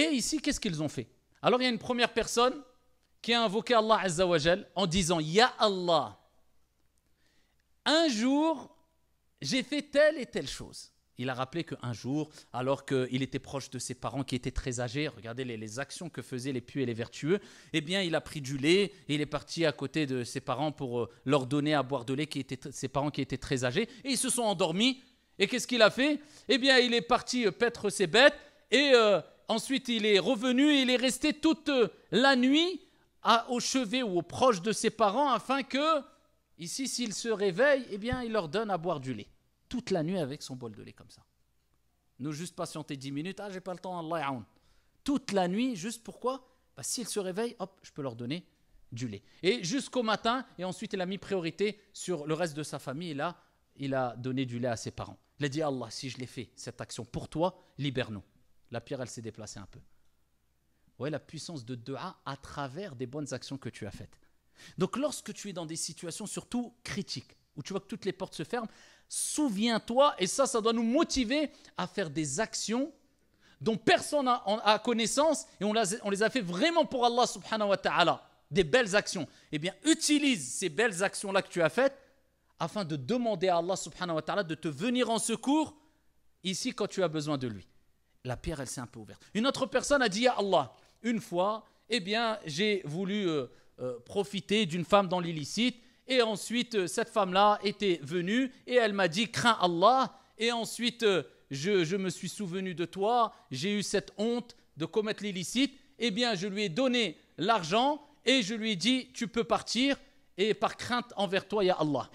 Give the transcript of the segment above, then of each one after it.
Et ici, qu'est-ce qu'ils ont fait? Alors, il y a une première personne qui a invoqué Allah Azza wa Jal en disant « Ya Allah, un jour, j'ai fait telle et telle chose. » Il a rappelé qu'un jour, alors qu'il était proche de ses parents qui étaient très âgés, regardez les actions que faisaient les pieux et les vertueux, eh bien, il a pris du lait et il est parti à côté de ses parents pour leur donner à boire de lait, ses parents qui étaient très âgés, et ils se sont endormis. Et qu'est-ce qu'il a fait? Eh bien, il est parti paître ses bêtes, et ensuite, il est revenu et il est resté toute la nuit au chevet ou au proche de ses parents, afin que, ici, s'ils se réveillent, eh bien, il leur donne à boire du lait. Toute la nuit avec son bol de lait comme ça. Nous juste patienter 10 minutes, j'ai pas le temps, Allah ya'oun. Toute la nuit, juste pourquoi? S'ils se réveillent, hop, je peux leur donner du lait. Et jusqu'au matin, et ensuite il a mis priorité sur le reste de sa famille, et là, il a donné du lait à ses parents. Il a dit, Allah, si je l'ai fait, cette action pour toi, libère-nous. La pierre, elle s'est déplacée un peu. Vous voyez la puissance de dua à travers des bonnes actions que tu as faites. Donc lorsque tu es dans des situations surtout critiques, où tu vois que toutes les portes se ferment, souviens-toi, et ça doit nous motiver à faire des actions dont personne n'a connaissance, et on les a fait vraiment pour Allah subhanahu wa ta'ala, des belles actions. Eh bien, utilise ces belles actions-là que tu as faites, afin de demander à Allah subhanahu wa ta'ala de te venir en secours, ici quand tu as besoin de lui. La pierre, elle s'est un peu ouverte. Une autre personne a dit à Allah, une fois, eh bien, j'ai voulu profiter d'une femme dans l'illicite, et ensuite, cette femme-là était venue et elle m'a dit « Crains Allah ». Et ensuite, je me suis souvenu de toi, j'ai eu cette honte de commettre l'illicite. Eh bien, je lui ai donné l'argent et je lui ai dit « Tu peux partir et par crainte envers toi, ya Allah.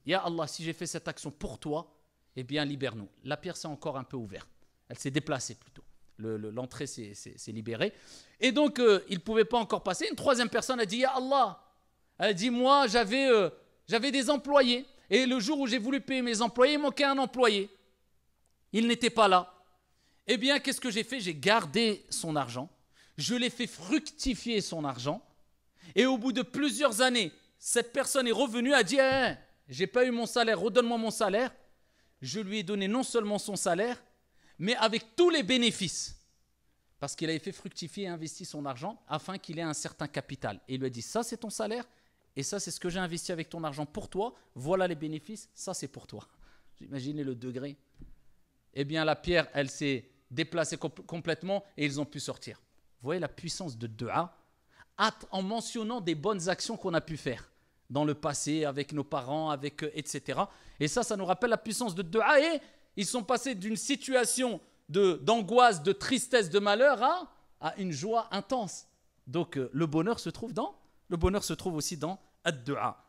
Ya Allah, si j'ai fait cette action pour toi, eh bien, libère-nous ». La pierre s'est encore un peu ouverte. Elle s'est déplacée plutôt. L'entrée s'est libérée. Et donc, il ne pouvait pas encore passer. Une troisième personne a dit « Ya Allah ». Elle dit, moi, j'avais des employés. Et le jour où j'ai voulu payer mes employés, il manquait un employé. Il n'était pas là. Eh bien, qu'est-ce que j'ai fait? J'ai gardé son argent. Je l'ai fait fructifier son argent. Et au bout de plusieurs années, cette personne est revenue, a dit, j'ai pas eu mon salaire, redonne-moi mon salaire. Je lui ai donné non seulement son salaire, mais avec tous les bénéfices. Parce qu'il avait fait fructifier et investi son argent afin qu'il ait un certain capital. Et il lui a dit, ça c'est ton salaire. Et ça, c'est ce que j'ai investi avec ton argent pour toi. Voilà les bénéfices. Ça, c'est pour toi. Vous imaginez le degré. Eh bien, la pierre, elle s'est déplacée complètement et ils ont pu sortir. Vous voyez la puissance de dua en mentionnant des bonnes actions qu'on a pu faire dans le passé, avec nos parents, etc. Et ça nous rappelle la puissance de dua. Et ils sont passés d'une situation d'angoisse, de tristesse, de malheur à une joie intense. Donc, le bonheur se trouve aussi dans ad-dua.